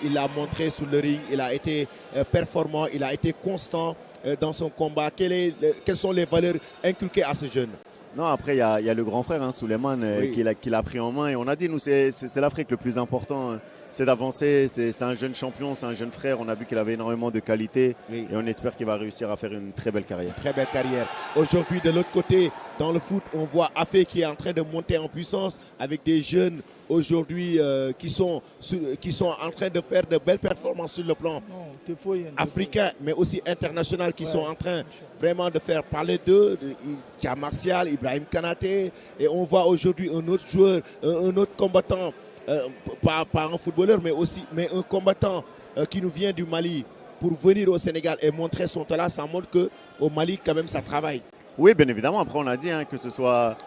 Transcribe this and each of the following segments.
Il a montré sur le ring, il a été performant, il a été constant dans son combat. Quelles sont les valeurs inculquées à ce jeune? Non, après, il y a le grand frère, Souleymane, oui, qui l'a pris en main. Et on a dit, nous, c'est l'Afrique le plus important. C'est d'avancer. C'est un jeune champion, c'est un jeune frère. On a vu qu'il avait énormément de qualité. Oui. Et on espère qu'il va réussir à faire une très belle carrière. Très belle carrière. Aujourd'hui, de l'autre côté, dans le foot, on voit Afé qui est en train de monter en puissance avec des jeunes aujourd'hui qui sont en train de faire de belles performances sur le plan africain, mais aussi international, qui sont en train vraiment de faire parler d'eux. Il y a Martial, Ibrahim Kanaté, et on voit aujourd'hui un autre joueur, un autre combattant, pas un footballeur, mais un combattant qui nous vient du Mali pour venir au Sénégal et montrer son talent. Ça montre qu'au Mali, quand même, ça travaille. Oui, bien évidemment. Après, on a dit que ce soit...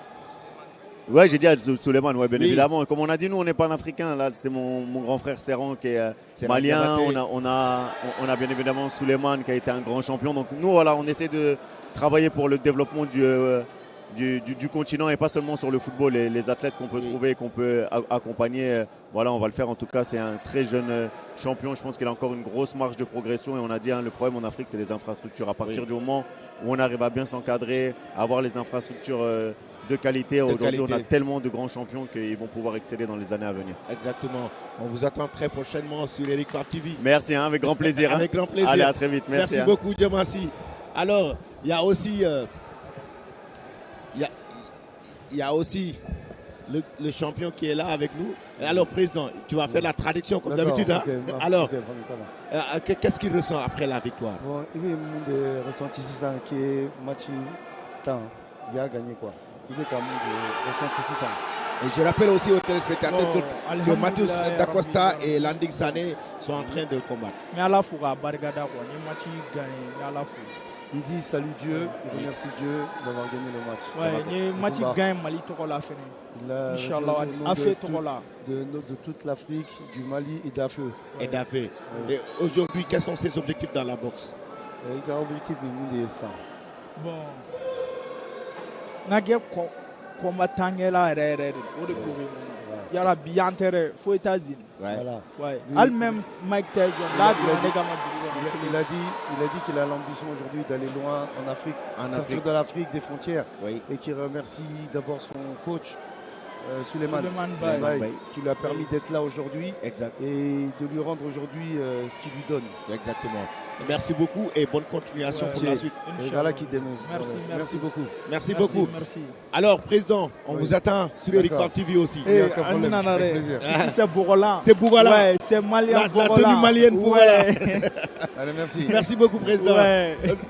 Oui, j'ai dit à Souleymane, bien évidemment. Comme on a dit, nous, on n'est pas un Africain. Là, c'est mon grand frère Serran qui est malien. On a bien évidemment Souleymane qui a été un grand champion. Donc nous, voilà, on essaie de travailler pour le développement du continent et pas seulement sur le football. Les athlètes qu'on peut trouver, qu'on peut accompagner, voilà, on va le faire. En tout cas, c'est un très jeune champion. Je pense qu'il a encore une grosse marge de progression. Et on a dit, le problème en Afrique, c'est les infrastructures. À partir du moment où on arrive à bien s'encadrer, à avoir les infrastructures de qualité. Aujourd'hui, on a tellement de grands champions qu'ils vont pouvoir exceller dans les années à venir. Exactement. On vous attend très prochainement sur Eric Favre TV. Merci, avec grand plaisir. Avec grand plaisir. Allez, à très vite. Merci beaucoup, Djamassi. Alors, il y a aussi, le champion qui est là avec nous. Alors, président, tu vas faire la traduction comme d'habitude. Hein? Okay, alors, qu'est-ce qu'il ressent après la victoire? Bon, il ressent ici ça qui est match temps. Il a gagné quoi. Il est quand même ressenti ça. Et je rappelle aussi aux téléspectateurs que Matheus Dacosta et Landing Sané sont en train de combattre. Mais à la fois, Bargada, match gagné à la fois. Il dit salut Dieu, il remercie Dieu d'avoir gagné le match. Ouais, le match gagne Mali Tokola fini. Inchallah, a fait Tokola. De toute l'Afrique, du Mali et d'Afé. Et d'Afé. Et aujourd'hui, quels sont ses objectifs dans la boxe? Il a un objectif de 1100. Bon. Nagé combattant là, il y a la bientere, faut États-Unis. Voilà. Ouais. Même Mike Tyson, là, il a dit qu'il a l'ambition aujourd'hui d'aller loin en Afrique, sortir de l'Afrique, des frontières, et qu'il remercie d'abord son coach. Souleymane Baye, qui lui a permis d'être là aujourd'hui et de lui rendre aujourd'hui ce qu'il lui donne. Exactement. Merci beaucoup et bonne continuation pour la suite. Et voilà qui dénonce. Merci beaucoup. Merci beaucoup. Alors, président, on vous attend sur Eric Favre TV aussi. C'est Bourgola. C'est Bourgola. Ouais, c'est malien. La tenue malienne Bourgola. Allez, merci. Merci beaucoup, président.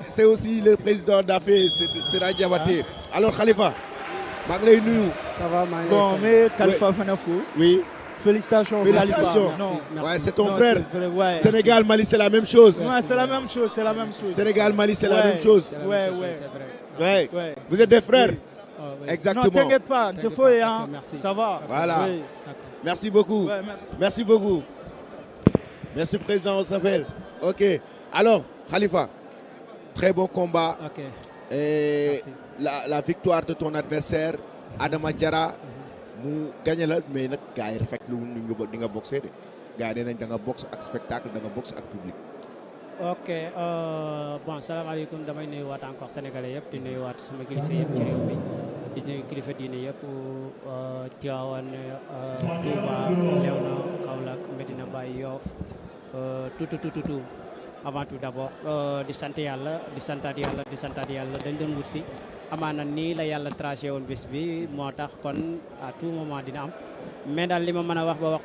C'est aussi le président d'Afé, c'est Radiabaté. Alors, Khalifa. Ça va, bon, mais Khalifa Fanafou. Oui. Félicitations. Félicitations. Ouais, c'est ton frère. Sénégal, Mali, c'est la même chose. Ouais, c'est la même chose. Sénégal, Mali, c'est la même chose. Ouais. Vous êtes des frères. Exactement. Non, t'inquiète pas. Il faut, hein. Ça va. Voilà. Merci beaucoup. Merci beaucoup. Merci, président, on s'appelle. Ok. Alors, Khalifa, très bon combat. Ok. Et la victoire de ton adversaire, Adama Diarra, mu gagné la mais nag gars yi rafetlu ni nga boxé de gars yi nee nañ da nga boxe ak spectacle da nga boxe ak public. ok bon salaamaaleykum damay nuyuwaat encore sénégalais yëpp di nuyuwaat sama kilifa yëpp ci réew mi di nuyu kilifa diine yëpp Tivaouane Touba Léona Kaolack Medina Baye Yoff tout avant tout d'abord di sant yàlla di santaat yàlla dañ doon wut si amaana nii la yàlla tracé woon bés bi moo tax kon à tout moment dina am mais daal li ma mën a wax ba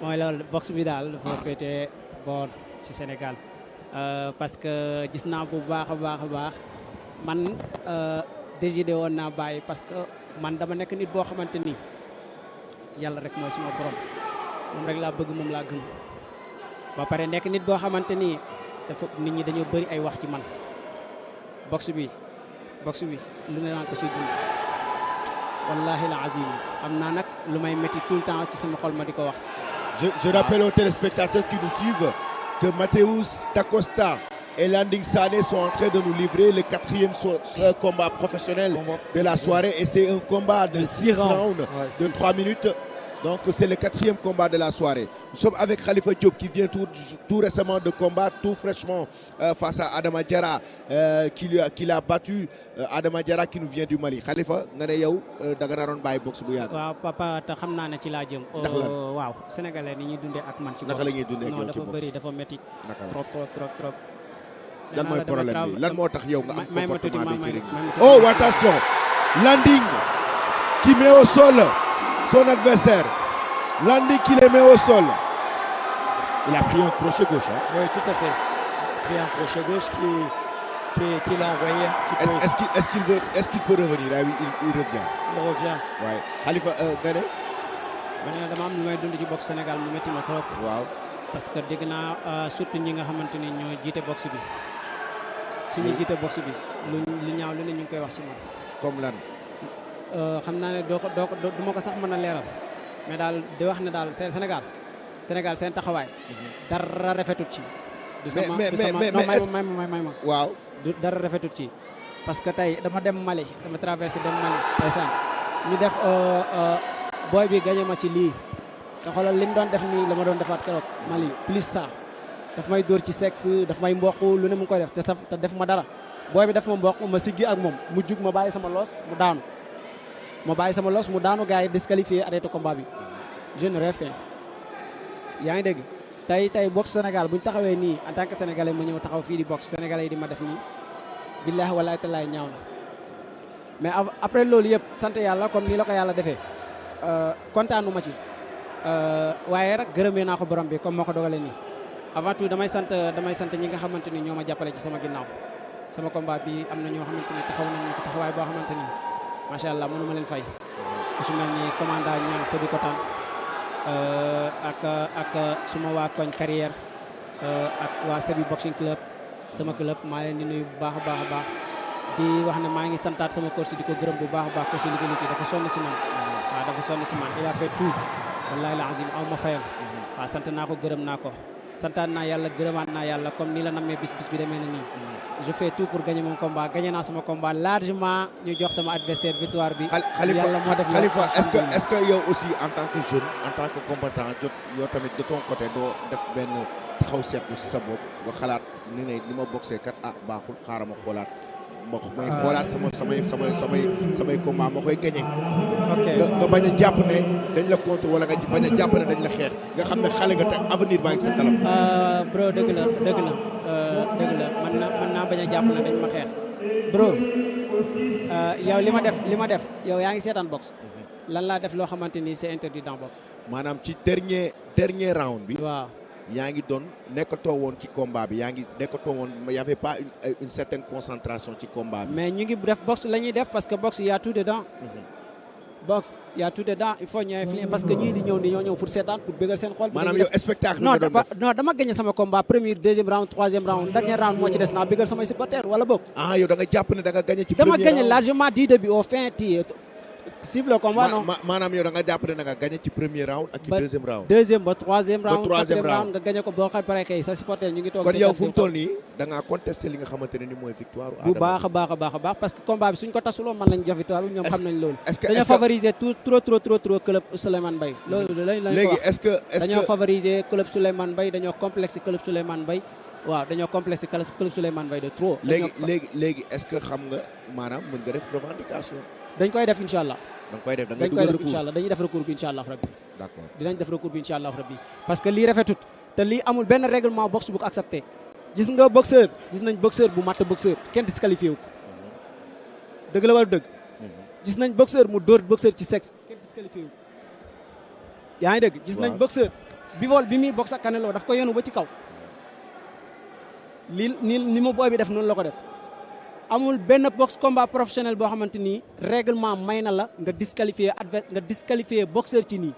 mooy la boxe bi daal dafa féete boor ci Sénégal parce que gis naa bu baax a baax man décidé woon naa bàyyi parce que man dama nekk nit boo xamante ni yàlla rek mooy suma borom moom rek laa bëgg moom laa gëm ba pare nekk nit boo xamante ni dafa nit ñi dañoo bëri ay wax ci man boxe bi lu ne naan ko ci dund wallahi la azim am naa nag lu may métti tout le temps ci sama xol ma di ko wax. Je rappelle aux téléspectateurs qui nous suivent que Matheus Dacosta et Landing Sané sont en train de nous livrer le 4e combat professionnel de la soirée et c'est un combat de 6 rounds de 3 minutes. Donc c'est le 4e combat de la soirée. Nous sommes avec Khalifa Diop qui vient tout récemment de combattre, tout fraîchement face à Adama Diarra qui l'a battu. Adama Diarra qui nous vient du Mali. Khalifa, nga ne yow da nga naroon bàyyi boxe bu yàgg. waaw papa te xam naa ne ci laa jëm. ndax lan waaw sénégalais ni ñuy dundee ak man ci boxe. naka la ñuy dundee ak yow ci boxe non dafa bëri dafa métti. trop. lan mooy problème bi lan moo tax yow nga am comportement bi ci ring. oh attention, landing qui met au sol son adversaire. Landing qui les met au sol. Il a pris un crochet gauche. Hein? Oui, tout à fait. Il a pris un crochet gauche qui l'a envoyé un petit peu. Est-ce qu'il peut revenir? Ah oui, il revient. Il revient. Ouais. Khalifa, Gane? dama am lu may dund ci boxe Sénégal mu métti ma trop. Waaw. Parce que dégg naa surtout ñi nga xamante ni ñoo jiite boxe bi. ci ñi jiite boxe bi lu ñaaw lu ne ñu ngi koy wax ci man. Comme lan? xam naa ne du ma ko sax mën a leeral. mais daal di wax ne daal Sénégal seen taxawaay. dara rafetut ci. may ma. waaw. dara rafetut ci. parce que tey dama dem Mali dama traversé dem Mali. ndeysaan ñu def booy bi gagné ma ci lii. te xoolal li mu doon def nii la ma doon defaat keroog Mali plus ça. daf may dóor ci sexe daf may mboq lu ne mu ngi koy def te def ma dara. booy bi def ma mboq ma siggi ak moom mu jug ma bàyyi sama loos mu daanu. gars yi disqualifié arrêté combat bi. je ne rien. yaa ngi dégg tey boxe Sénégal bu ñu taxawee nii en tant que sénégalais ma ñëw taxaw fii di boxe sénégalais yi di ma def nii. billaahi wallaahi tallaahi ñaaw na. mais après loolu yëpp sant yàlla comme nii la ko yàlla defee. kontaanu ma ci. waaye rek gërëmee naa ko borom bi comme moo ko dogalee nii. avant tout damay sant ñi nga xamante ni ñoo ma jàppale ci sama ginnaaw. sama combat bi am na ñoo xamante ni taxaw nañu ci taxawaay boo xamante ni macha allah mënu ma leen fay. ku su mel ni commandant Niang Sébi Kotaan ak suma waa koñ carrière ak waa Sébi boxing club sama club maa leen di nuyu bu baax a baax di wax ne maa ngi santaat sama coach di ko gërëm bu baax a baax coach Liki dafa sonn si man. waaw dafa sonn si man il a fait tout wallahi la azim aw ma fayal. waaw sant naa ko gërëm naa ko. santaan naa yàlla gërëmaat naa yàlla comme ni la nammee bis bi demee na nii. je fais tout pour gagner mon combat gagné naa sama combat largement ñu jox sama adversaire victoire bi. yàlla moo def Khalifa est-ce que yow aussi en tant que jeune en tant que combattant yow tamit de ton côté doo def benn taxaw seetlu si sa bopp nga xalaat ni ma boxee kat baaxul xaaral ma xoolaat. may xoolaat samay combat ma koy gagné. ok nga bañ a jàpp ne dañ la contre wala nga bañ a jàpp ne dañ la xeex nga xam ne xale nga te avenir baa ngi sa kanam. bro dëgg la man naa bañ a jàpp ne dañ ma xeex. bro yow li ma def yow yaa ngi seetaan boxe. lan laa def loo xamante ni c'est interdit dans boxe. maanaam ci dernier round bi. waaw. yaa ngi doon nekkatoo woon ci combat bi y avait pas une certaine concentration ci combat bi. mais ñu ngi def boxe la ñuy def parce que boxe y a tout dedans. boxe y a tout dedans il faut ñu influer parce que ñii di ñëw pour seetaan pour bëggal seen xol. maanaam yow spectacle nga doon def non dama gagné sama combat premier deuxième round troisième round dernier round moo ci des naa bëggal samay supporters wala boog. yow da nga jàpp ne da nga gagné ci premier round. dama gagné largement du début au fin cible le combat non. maanaam yow da nga jàpp ne da nga gagné ci premier round ak ci deuxième round. deuxième ba troisième round quatrième round nga gagné ko boo xam pare kay sa supporter ñu ngi toog. kon yow fu mu toll nii da ngaa contesté li nga xamante ne ni mooy victoire. bu baax a baax parce que combat bi suñ ko tasuloo mën nañ jox victoire bi ñoom xam nañ loolu. dañoo favoriser trop club Souleymane Mbaye. loolu lañ ko wax léegi est-ce que dañoo favoriser club Souleymane Mbaye dañoo complexe club Souleymane Mbaye. waaw dañoo complexe club Souleymane Mbaye de trop. léegi est-ce que xam nga maanaam mën nga def revendication. dañ koy def incha allah. da ngay def incha allah dañuy def recours bi incha allah rabbi. d'accord dinañ def recours bi incha allah rabbi parce que lii rafetut te lii amul benn règlement boxe bu ko accepté. gis nga boxeur gis nañ boxeur bu matt boxeur kenn disqualifié wu ko. dëgg la wala dëgg. gis nañ boxeur mu dóor boxeur ci sexe kenn disqualifié wu ko. yaa ngi dégg gis nañ boxeur bi muy boxe ak Canelo daf ko yenu ba ci kaw. ni ma booy bi def noonu la ko def. amul benn boxe combat professionnel boo xamante ni règlement may na la nga disqualifier boxeur ci nii.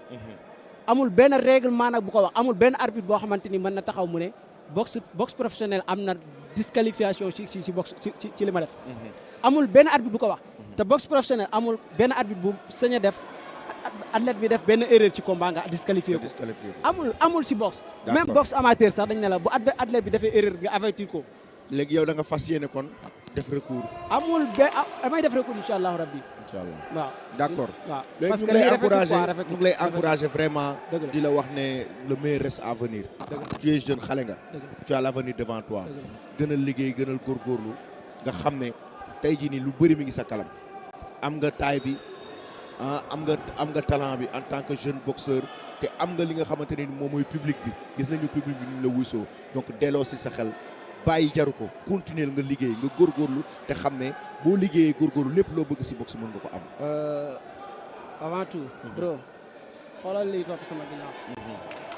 amul benn règlement nag bu ko wax amul benn arbitre boo xamante ni mën na taxaw mu ne boxe professionnel am na disqualification ci boxe ci li ma def. amul benn arbitre bu ko wax. te boxe professionnel amul benn arbitre bu sañ a def athlète bi def benn erreur ci combat nga disqualifier ko. amul si boxe. même boxe amateur sax dañ ne la bu athlète bi defee erreur nga avertir ko. léegi yow da nga fas yéene kon. def recours. amul damay def recours incha allah rabbi. incha allah waaw d'accord. waaw parce que ñu ngi lay encouragé vraiment. di la wax ne le meilleur reste à venir. tu es jeune xale nga. tu as l'avenir devant toi. gënal liggéey gënal góorgóorlu nga xam ne tey jii nii lu bëri mi ngi sa kalam. am nga taille bi am nga talent bi en tant que jeune boxeur te am nga li nga xamante ne ni moom mooy public bi gis nañu public bi ñu la wuysoo donc delloo si sa xel bàyyi jaru ko continuer nga liggéey nga góorgóorlu te xam ne boo liggéeyee góorgóorlu lépp loo bëgg si boxe mën nga ko am. avant tout. bro xoolal liy topp sama ginnaaw.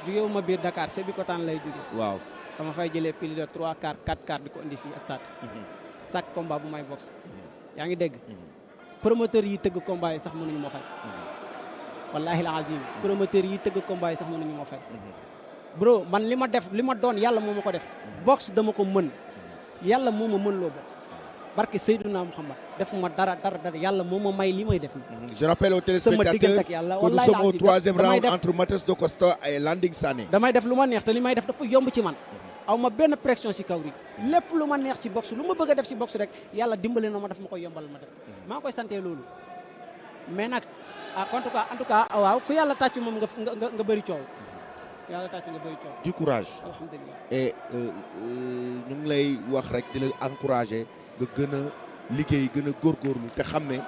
jógewu ma biir Dakar Sébikotane lay jóge. waaw dama fay jëlee plus de 3 car 4 car di ko indi si stade. chaque combat bu may boxe. yaa ngi dégg. promoteur yi tëgg combat yi sax mënuñu ma fay. wallahi la azim promoteur yi tëgg combat yi sax mënuñu ma fay. bro man li ma doon yàlla moo ma ko def. boxe dama ko mën. yàlla moo ma mën loo boxe. barke Seydouna Muhammad defuma dara yàlla moo ma may li may def. je rappelle aux téléspectateurs que nous sommes au 3e round entre Matheus Da Costa et Landing Sané. damay def lu ma neex te li may def dafa yomb ci man. aw ma benn pression si kaw ri lépp lu ma neex ci boxe lu ma bëgg a def ci boxe rek yàlla dimbali na ma daf ma koy yombal ma def maa ngi koy sante loolu mais nag en tout cas waaw ku yàlla tàcc moom nga bëri coow yàlla tàcc nga bëri coow. du courage. alhamdulilah. et ñu ngi lay wax rek di la encourager nga gën a liggéey gën a góorgóorlu te xam ne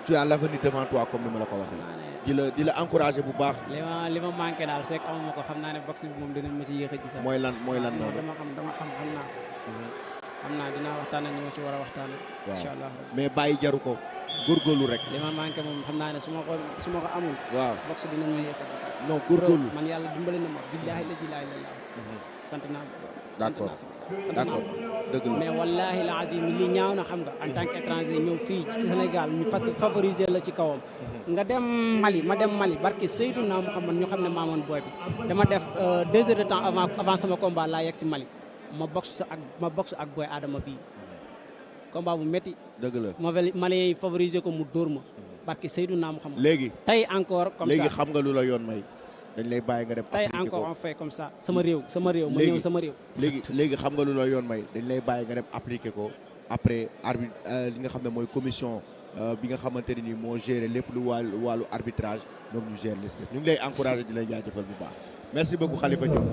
tu as l'avenir devant toi comme ni ma la ko waxee. di la encourager bu baax. li ma manqué daal c'est que amuma ko xam naa ne boxe bi moom dinañ ma ci yéex a gis. mooy lan noonu. dama xam naa dinaa waxtaan ak ñi ma ci war a waxtaan. incha allah mais bàyyi jaru ko góorgóorlu rek. li ma manqué moom xam naa ne su ma ko amul. waaw boxe dinañ ma yéex a gis. non góorgóorlu man yàlla dimbali na ma billaahi la ilaha illallah. sant naa d'accord dëgg la mais wallahi la azim li ñaaw na xam nga en tant qu'étranger ñëw fii ci Sénégal ñu favoriser la ci kawam. nga dem Mali ma dem Mali barke Seydouna Muhammad ñu xam ne maamoon booy bi dama def 2 heures de temps avant sama combat laa yegg si Mali ma boxe ak booy Adama bii combat bu métti. dëgg la Maliens yi favoriser ko mu dóor ma barke Seydouna Muhammad. léegi tey encore comme ça léegi xam nga lu la yoon may. dañ lay bàyyi nga dem tey encore on fait comme ça sama réew ma ñëw sama réew. léegi xam nga lu la yoon may dañ lay bàyyi nga dem appliquer ko après arbitre li nga xam ne mooy commission bi nga xamante ne nii moo gérer lépp lu wàllu arbitrage ñoom ñu gérer les ñu ngi lay encourager di lay jaajëfal bu baax. merci beaucoup Khalifa Diop.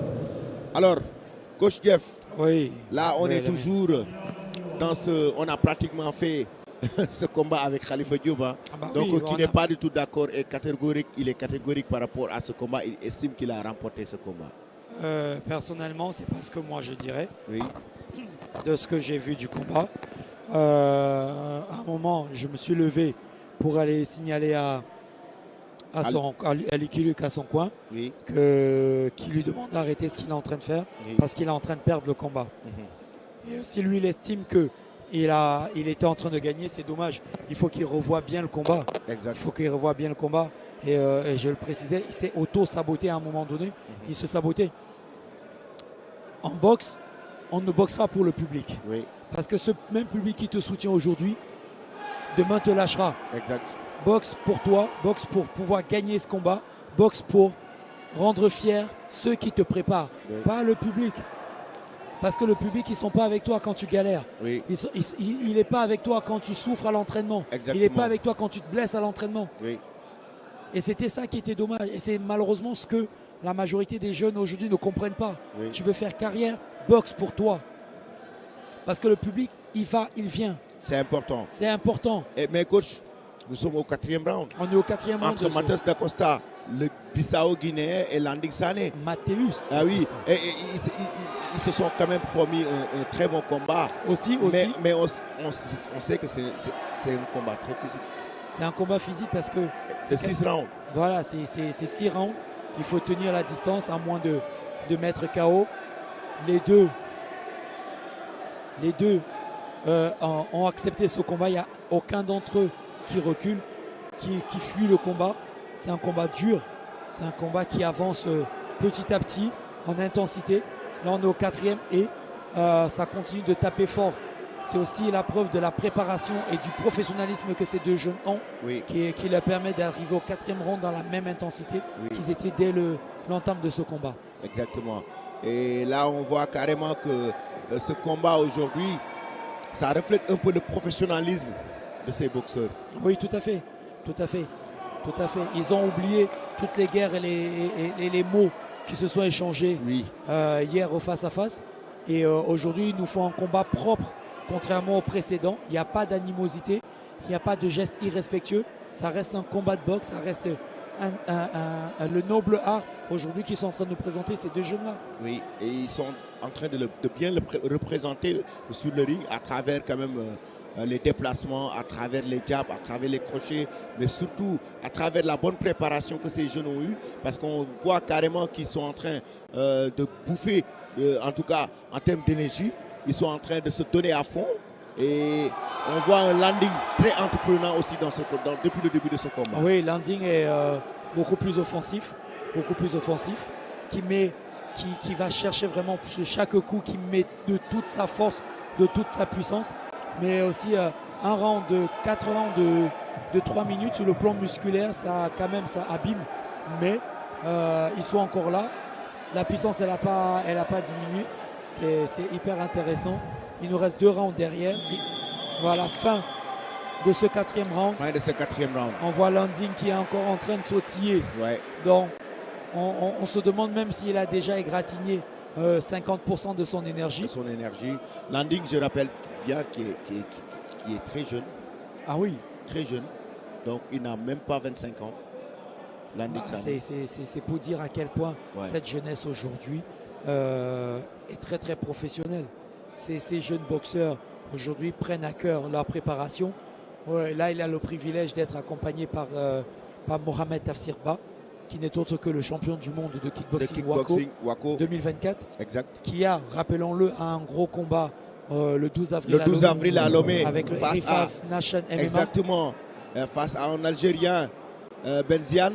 alors coach Jeff. oui là on est toujours on a pratiquement fait ce combat avec Khalifa Diop, hein. Donc oui, qui n'est pas du tout d'accord et catégorique, il est catégorique par rapport à ce combat, il estime qu'il a remporté ce combat. Personnellement, c'est pas ce que moi je dirais. Oui. De ce que j'ai vu du combat. À un moment, je me suis levé pour aller signaler à Lucky Luke à son coin, oui. Qui lui demande d'arrêter ce qu'il est en train de faire, oui. Parce qu'il est en train de perdre le combat. Et si lui il estime que il était en train de gagner, c'est dommage. Il faut qu'il revoie bien le combat. Exact. Il faut qu'il revoie bien le combat. Et je le précisais, il s'est auto-saboté à un moment donné. Il se sabotait. En boxe, on ne boxe pas pour le public. Oui. Parce que ce même public qui te soutient aujourd'hui, demain te lâchera. Exact. Boxe pour toi, boxe pour pouvoir gagner ce combat, boxe pour rendre fiers ceux qui te préparent, oui. Pas le public. Parce que le public, ils ne sont pas avec toi quand tu galères. Oui. Il n'est pas avec toi quand tu souffres à l'entraînement. Il n'est pas avec toi quand tu te blesses à l'entraînement. Oui. Et c'était ça qui était dommage. Et c'est malheureusement ce que la majorité des jeunes aujourd'hui ne comprennent pas. Oui. Tu veux faire carrière, boxe pour toi. Parce que le public, il va, il vient. C'est important. C'est important. Mais coach, nous sommes au 4e round. On est au 4e round. Entre Matheus Da Costa, le Bissau-Guinéen et Landing Sané. Matheus. Ah oui. Et ils se sont quand même promis un très bon combat. Aussi. Mais on sait que c'est un combat très physique. C'est un combat physique parce que... C'est 6 rounds. Voilà, c'est 6 rounds. Il faut tenir la distance à moins de mettre KO. Les deux ont accepté ce combat. Il n'y a aucun d'entre eux qui recule, qui fuit le combat. C'est un combat dur. C'est un combat qui avance petit à petit en intensité. Là, on est au 4e et ça continue de taper fort. C'est aussi la preuve de la préparation et du professionnalisme que ces deux jeunes ont, oui. qui leur permet d'arriver au 4e round dans la même intensité qu'ils étaient dès l'entame de ce combat. Exactement. Et là, on voit carrément que ce combat aujourd'hui ça reflète un peu le professionnalisme de ces boxeurs. Oui, tout à fait. Tout à fait. Tout à fait. Ils ont oublié toutes les guerres et les mots qui se sont échangés hier au face-à-face. Et aujourd'hui, ils nous font un combat propre, contrairement au précédent. Il n'y a pas d'animosité, il n'y a pas de gestes irrespectueux. Ça reste un combat de boxe, ça reste le noble art aujourd'hui qu'ils sont en train de nous présenter, ces deux jeunes-là. Oui, et ils sont en train de bien le représenter sur le ring à travers quand même les déplacements, à travers les jabs, à travers les crochets, mais surtout à travers la bonne préparation que ces jeunes ont eue, parce qu'on voit carrément qu'ils sont en train de bouffer, en tout cas en termes d'énergie, ils sont en train de se donner à fond. Et on voit un landing très entreprenant aussi depuis le début de ce combat. Oui, landing est beaucoup plus offensif, qui va chercher vraiment sur chaque coup, qui met de toute sa force, de toute sa puissance, mais aussi un round de 4 rounds de 3 minutes sur le plan musculaire, ça quand même ça abîme, mais ils sont encore là. La puissance elle a pas diminué, c'est hyper intéressant. Il nous reste 2 rounds derrière. Voilà, fin de ce 4e round. On voit Landing qui est encore en train de sautiller. Ouais. Donc, on se demande même s'il a déjà égratigné 50% de son énergie. Landing, je rappelle bien, qui est très jeune. Ah oui. Très jeune. Donc, il n'a même pas 25 ans. Landing, c'est pour dire à quel point cette jeunesse aujourd'hui est très, très professionnelle. Ces jeunes boxeurs aujourd'hui prennent à cœur leur préparation. Là, il a le privilège d'être accompagné par Mohamed Tafsirba, qui n'est autre que le champion du monde de kickboxing Wako 2024. Exact. Qui a, rappelons-le, un gros combat le 12 avril à Lomé avec le Erifaf Nation MMA. Exactement. Face à un Algérien, Benzian.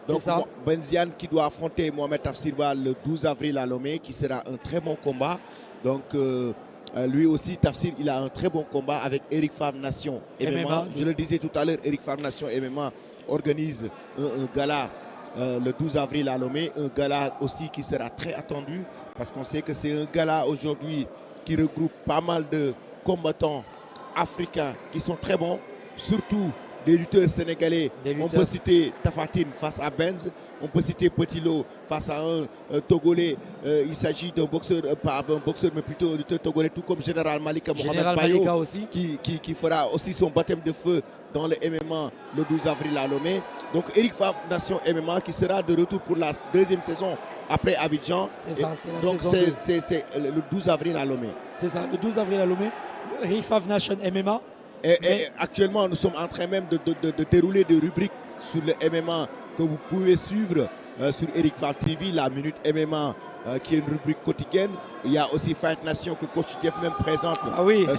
Donc Benzian qui doit affronter Mohamed Tafsirba le 12 avril à Lomé, qui sera un très bon combat. Donc lui aussi, Tafsir, il a un très bon combat avec Eric Favre Nation MMA. Je le disais tout à l'heure, Eric Favre Nation MMA organise un gala le 12 avril à Lomé. Un gala aussi qui sera très attendu, parce qu'on sait que c'est un gala aujourd'hui qui regroupe pas mal de combattants africains qui sont très bons, surtout des lutteurs sénégalais. On peut citer Tafatine face à Benz, on peut citer Petit Lo face à un Togolais. Il s'agit d'un boxeur, pas un boxeur, mais plutôt un lutteur togolais, tout comme Général Malika Mohamed Bayo, aussi. Qui fera aussi son baptême de feu dans le MMA le 12 avril à Lomé. Donc Eric Favre Nation MMA qui sera de retour pour la 2e saison après Abidjan. C'est ça, c'est la donc saison. C'est le 12 avril à Lomé. C'est ça, le 12 avril à Lomé. Eric Favre Nation MMA. Et actuellement, nous sommes en train même de dérouler des rubriques sur le MMA que vous pouvez suivre sur Eric Favre TV, la Minute MMA, qui est une rubrique quotidienne. Il y a aussi Fight Nation que Coach Jeff même présente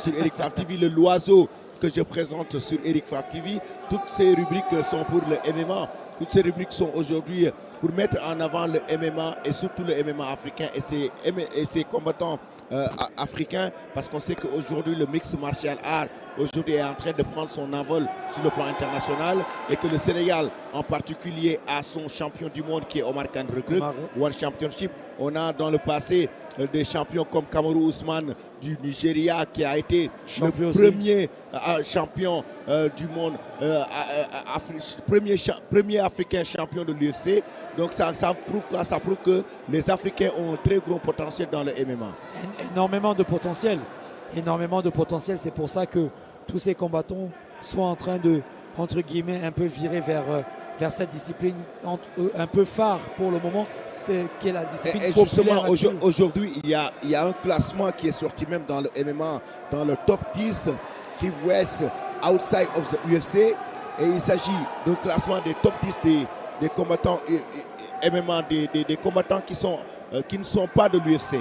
sur Eric Favre TV, le Loiseau que je présente sur Eric Favre TV. Toutes ces rubriques sont pour le MMA. Toutes ces rubriques sont aujourd'hui pour mettre en avant le MMA et surtout le MMA africain et ses combattants africains, parce qu'on sait qu'aujourd'hui le mix martial art aujourd'hui est en train de prendre son envol sur le plan international, et que le Sénégal en particulier a son champion du monde qui est Omar Khan Reug, One Championship. On a dans le passé des champions comme Kamaru Ousmane du Nigeria, qui a été le premier champion du monde, premier africain champion de l'UFC. Donc ça prouve que les Africains ont un très gros potentiel dans le MMA. Énormément de potentiel. C'est pour ça que tous ces combattants sont en train de, entre guillemets, un peu virer vers cette discipline un peu phare pour le moment, qui est la discipline populaire. Et justement, aujourd'hui, il y a un classement qui est sorti même dans le MMA, dans le top 10 Heavyweight outside of the UFC, et il s'agit d'un classement des top 10 des combattants MMA, des combattants qui ne sont pas de l'UFC.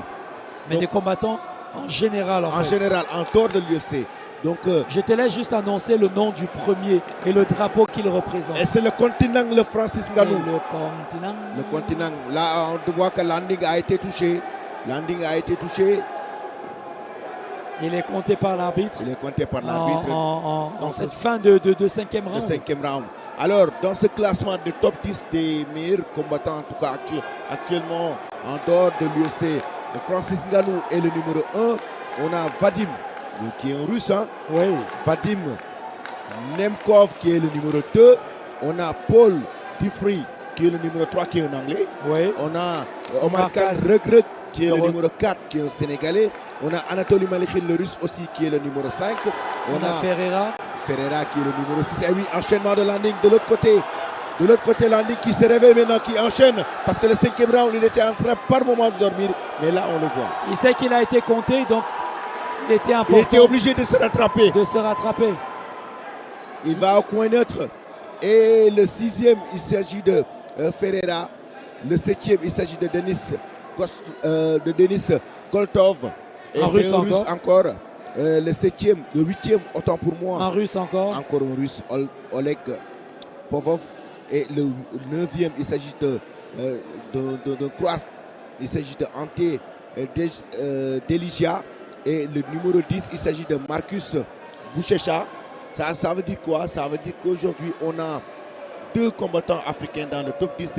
Mais des combattants en général. En général, en dehors de l'UFC. Donc, je te laisse juste annoncer le nom du premier et le drapeau qu'il représente. Et c'est le continent, le Francis Ngannou. Le continent. Là, on voit que Landing a été touché. Il est compté par l'arbitre. En cette fin de 5e round. Le 5e round. Alors, dans ce classement de top 10 des meilleurs combattants, en tout cas actuellement en dehors de l'UFC, Francis Ngannou est le numéro 1. On a Vadim qui est un russe, hein. Oui. Vadim Nemkov qui est le numéro 2. On a Paul Diffry qui est le numéro 3 qui est un anglais. Oui. On a Omar Khan Regreg qui est le numéro 4 qui est un sénégalais. On a Anatoly Malikhin le russe aussi qui est le numéro 5. On a Ferreira qui est le numéro 6. Et oui, enchaînement de landing de l'autre côté. De l'autre côté, landing qui se réveille maintenant, qui enchaîne. Parce que le 5e round, il était en train par moment de dormir. Mais là, on le voit. Il sait qu'il a été compté, donc il était important. Il était obligé de se rattraper. Il va au coin neutre. Et le 6e, il s'agit de Ferreira. Le 7e, il s'agit de Denis Goltov. Et un russe encore. Le 7e, le 8e, autant pour moi. Un russe encore. Encore un russe, Oleg Povov. Et le 9e, il s'agit de Croate. Il s'agit de Ante Deligia. Et le numéro 10, il s'agit de Marcus Bouchecha. Ça veut dire quoi? Ça veut dire qu'aujourd'hui, on a 2 combattants africains dans le top 10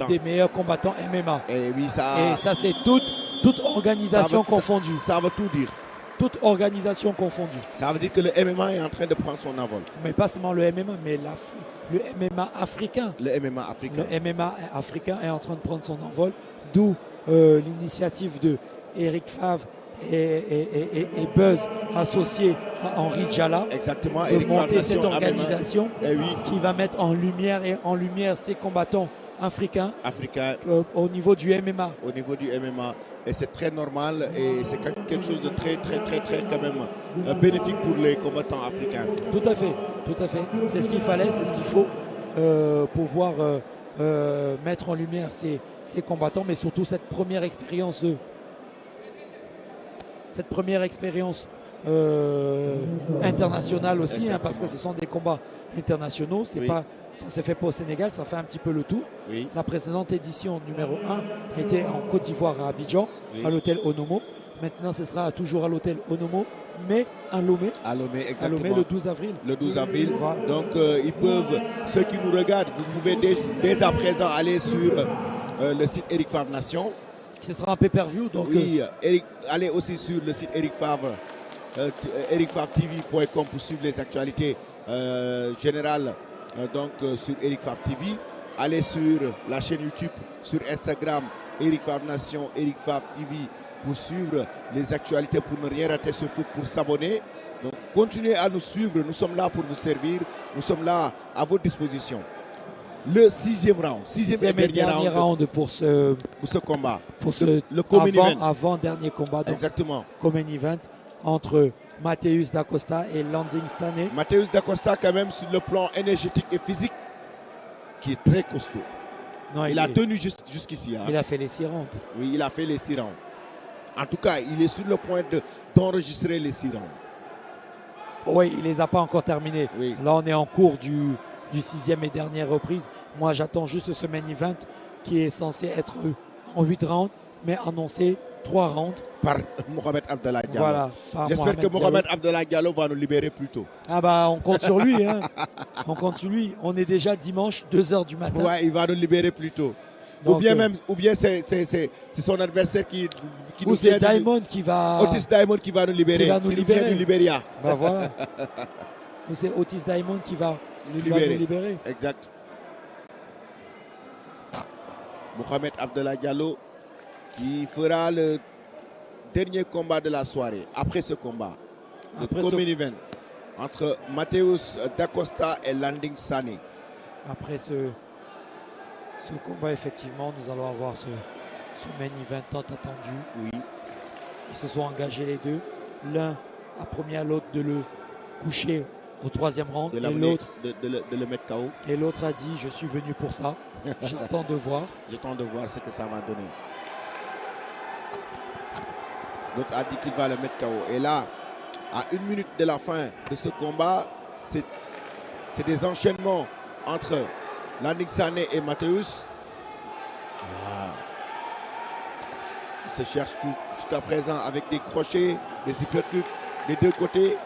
des meilleurs combattants MMA. Et oui, ça c'est toute organisation confondue. Ça veut tout dire. Toute organisation confondue. Ça veut dire que le MMA est en train de prendre son envol. Mais pas seulement le MMA, mais le MMA africain. Le MMA africain. Le MMA africain est en train de prendre son envol. D'où l'initiative de Eric Favre et Buzz associé à Henri Djala. Exactement. De monter cette organisation oui. Qui va mettre en lumière ces combattants africains. Au niveau du MMA. Au niveau du MMA. Et c'est très normal et c'est quelque chose de très quand même bénéfique pour les combattants africains. Tout à fait. C'est ce qu'il fallait, c'est ce qu'il faut pouvoir mettre en lumière ces combattants, mais surtout cette première expérience internationale aussi, hein, parce que ce sont des combats internationaux. Ça s'est fait pas au Sénégal, ça fait un petit peu le tour. Oui. La précédente édition numéro 1 était en Côte d'Ivoire à Abidjan, à l'hôtel Onomo. Maintenant, ce sera toujours à l'hôtel Onomo, mais à Lomé. À Lomé, exactement. À Lomé le 12 avril. Le 12 avril. Voilà. Donc, ils peuvent, ceux qui nous regardent, vous pouvez dès à présent aller sur le site Eric Favre Nation. Ce sera un pay-per-view. Donc, oui, allez aussi sur le site Eric Favre, ericfavretv.com pour suivre les actualités générales. Sur Eric Favre TV, allez sur la chaîne YouTube, sur Instagram, Eric Favre Nation, Eric Favre TV pour suivre les actualités, pour ne rien rater, surtout pour s'abonner. Donc continuez à nous suivre, nous sommes là pour vous servir, nous sommes là à votre disposition. Le 6e round, 6e et dernier round pour ce combat. Pour le co-main event. Avant-dernier combat. Donc, exactement. Co-main event entre Matheus Dacosta et Landing Sané. Matheus Dacosta quand même sur le plan énergétique et physique qui est très costaud. Non, il a tenu jusqu'ici. Hein. Il a fait les 6 rounds. Oui, il a fait les 6 rounds. En tout cas, il est sur le point d'enregistrer les 6 rounds. Oui, il ne les a pas encore terminés. Oui. Là, on est en cours du 6e et dernière reprise. Moi, j'attends juste ce main event qui est censé être en 8 rounds, mais annoncé 3 rounds. Par Mohamed Abdallah Diallo. Voilà. J'espère que Mohamed Abdallah Diallo va nous libérer plus tôt. Ah bah, on compte sur lui. Hein. On compte sur lui. On est déjà dimanche, 2h du matin. Ouais, il va nous libérer plus tôt. Donc, ou bien c'est son adversaire qui nous c'est Diamond qui va... Otis Diamond qui va nous libérer. Qui va nous libérer. Du Libéria. Bah voilà. Ou c'est Otis Diamond qui va nous libérer. Exact. Mohamed Abdallah Diallo qui fera le dernier combat de la soirée. Après ce combat, le co-main event entre Matheus Dacosta et Landing Sané. Après ce combat, effectivement, nous allons avoir ce main event tant attendu. Oui. Ils se sont engagés les deux. L'un a promis à l'autre de le coucher au 3e round. Et l'autre de le mettre KO. Et l'autre a dit, je suis venu pour ça. J'attends de voir. J'attends de voir ce que ça va donner. L'autre a dit qu'il va le mettre KO. Et là, à 1 minute de la fin de ce combat, c'est des enchaînements entre Landing Sané et Matheus. Il se cherche jusqu'à présent avec des crochets, des uppercuts des deux côtés.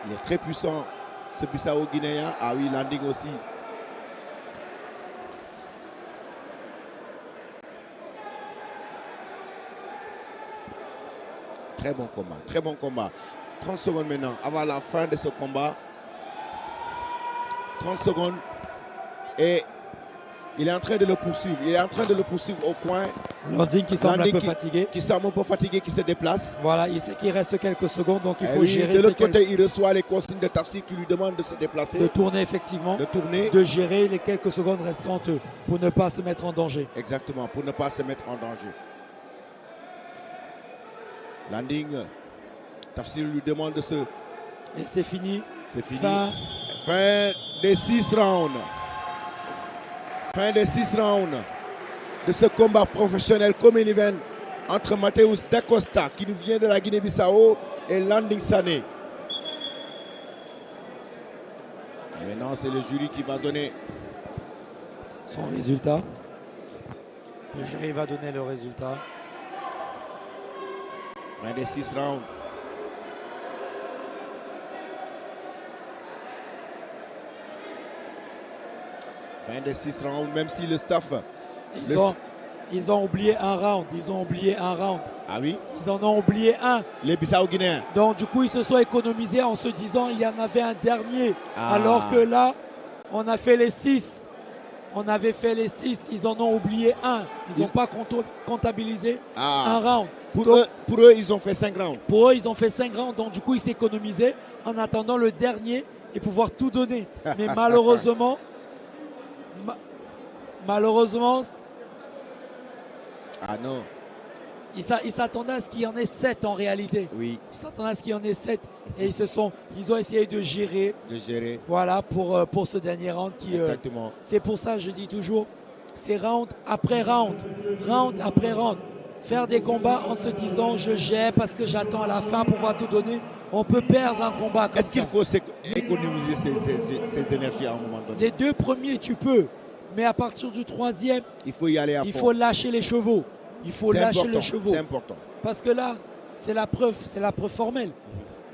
Il est très puissant, ce Bissau-Guinéen. Ah oui, Landing aussi. Très bon combat, très bon combat. 30 secondes maintenant, avant la fin de ce combat. 30 secondes. Et il est en train de le poursuivre. Il est en train de le poursuivre au coin. Landing qui semble un peu fatigué. Qui semble un peu fatigué, qui se déplace. Voilà, il sait qu'il reste quelques secondes, donc il faut gérer. De l'autre côté, il reçoit les consignes de Tafsir qui lui demandent de se déplacer. De tourner, effectivement. De tourner. De gérer les quelques secondes restantes pour ne pas se mettre en danger. Exactement, pour ne pas se mettre en danger. Landing. Tafsir lui demande de se... Et c'est fini. C'est fini. Fin des 6 rounds. Fin des 6 rounds de ce combat professionnel comme event entre Mateus Da Costa qui nous vient de la Guinée-Bissau et Landing Sané. Et maintenant c'est le jury qui va donner son résultat. Le jury va donner le résultat. Fin des 6 rounds. Fin des 6 rounds, même si le staff... Ils ont oublié un round. Ils ont oublié un round. Ah oui? Ils en ont oublié un. Les Bissau-Guinéens. Donc du coup, ils se sont économisés en se disant il y en avait un dernier. Alors que là, on a fait les 6. On avait fait les 6. Ils en ont oublié un. Ils n'ont pas comptabilisé un round. Pour eux, ils ont fait 5 rounds. Pour eux, ils ont fait 5 rounds. Donc du coup, ils s'économisaient en attendant le dernier et pouvoir tout donner. Mais malheureusement... Malheureusement, ah non. Ils s'attendaient à ce qu'il y en ait 7 en réalité. Oui. Ils s'attendaient à ce qu'il y en ait 7 et ils ont essayé de gérer. Voilà pour ce dernier round qui. Exactement. C'est pour ça que je dis toujours, c'est round après round, round après round. Faire des combats en se disant je gère parce que j'attends à la fin pour pouvoir tout donner. On peut perdre un combat comme ça. Est-ce qu'il faut économiser ces énergies à un moment donné? Les 2 premiers, tu peux. Mais à partir du 3e, il faut y aller à fond. Il faut lâcher les chevaux. Il faut lâcher les chevaux. C'est important. Parce que là, c'est la preuve formelle.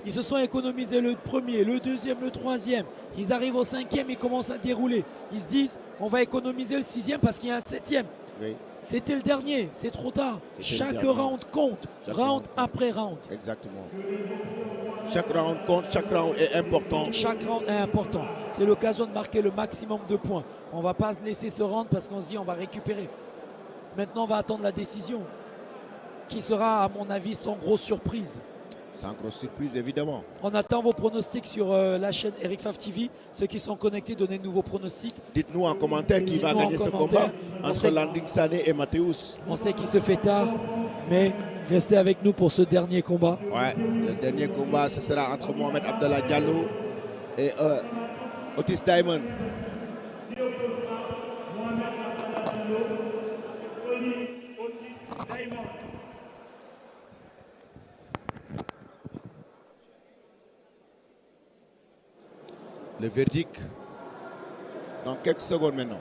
Ils se sont économisés le premier, le deuxième, le troisième. Ils arrivent au 5e, ils commencent à dérouler. Ils se disent, on va économiser le 6e parce qu'il y a un 7e. Oui. C'était le dernier, c'est trop tard. Chaque round compte, round après round. Exactement. Chaque round compte, chaque round est important. Chaque round est important. C'est l'occasion de marquer le maximum de points. On ne va pas laisser ce round parce qu'on se dit on va récupérer. Maintenant, on va attendre la décision. Qui sera, à mon avis, sans grosse surprise. Sans grosse surprise, évidemment. On attend vos pronostics sur la chaîne Eric Faf TV. Ceux qui sont connectés, donnez de nouveaux pronostics. Dites-nous en commentaire qui va gagner ce combat entre Landing Sané et Mateus. On sait qu'il se fait tard, mais restez avec nous pour ce dernier combat. Ouais, le dernier combat, ce sera entre Mohamed Abdallah Diallo et Otis Diamond. Le verdict dans quelques secondes maintenant.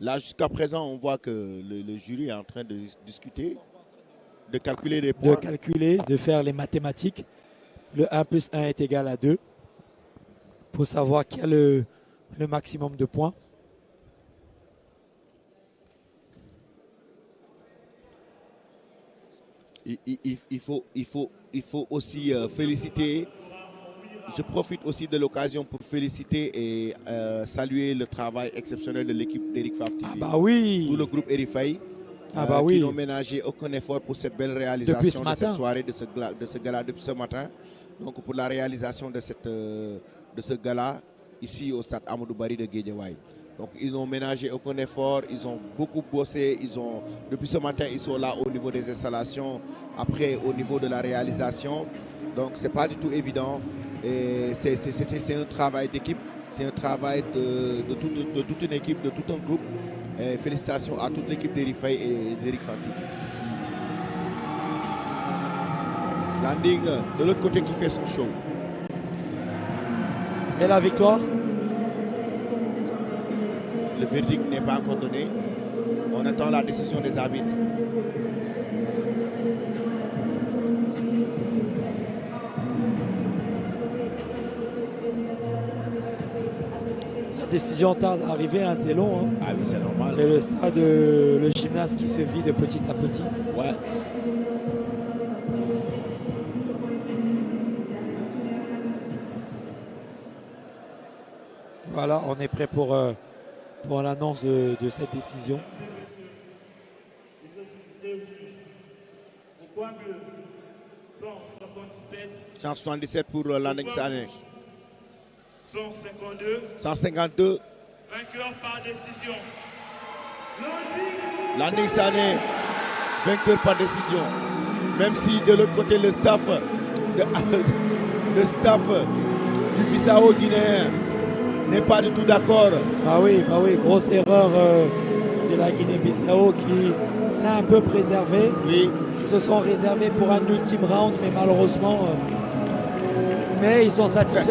Là, jusqu'à présent, on voit que le jury est en train de discuter, de calculer les points. De calculer, de faire les mathématiques. Le 1 plus 1 est égal à 2. Pour savoir qui a le maximum de points. Il faut aussi féliciter. Je profite aussi de l'occasion pour féliciter et saluer le travail exceptionnel de l'équipe d'Eric Faf TV. Ah bah oui. Tout le groupe Eric Faye. Qui n'ont ménagé aucun effort pour cette belle réalisation de cette soirée, de ce gala depuis ce matin. Donc pour la réalisation de ce gala ici au stade Amadou Barry de Guédiawaye. Donc ils n'ont ménagé aucun effort, ils ont beaucoup bossé, depuis ce matin ils sont là au niveau des installations, après au niveau de la réalisation. Donc c'est pas du tout évident. Et c'est un travail d'équipe, c'est un travail de toute une équipe, de tout un groupe. Et félicitations à toute l'équipe d'Eric Faye et d'Eric Faf TV. Landing de l'autre côté qui fait son show. Et la victoire? Le verdict n'est pas encore donné. On attend la décision des arbitres. La décision tarde à arriver, hein, c'est long. Hein. Ah oui, c'est normal. Et le stade, le gymnase qui se vide petit à petit. Ouais. voilà, on est prêt pour l'annonce de cette décision. 177 pour l'Aning Sané. 152. 152. Vainqueur par décision. L'Aning Sané, vainqueur par décision. Même si de l'autre côté, le staff du Bissau guinéen n'est pas du tout d'accord. Bah oui, grosse erreur de la Guinée-Bissau qui s'est un peu préservée. Oui. Ils se sont réservés pour un ultime round, mais malheureusement, mais ils sont satisfaits.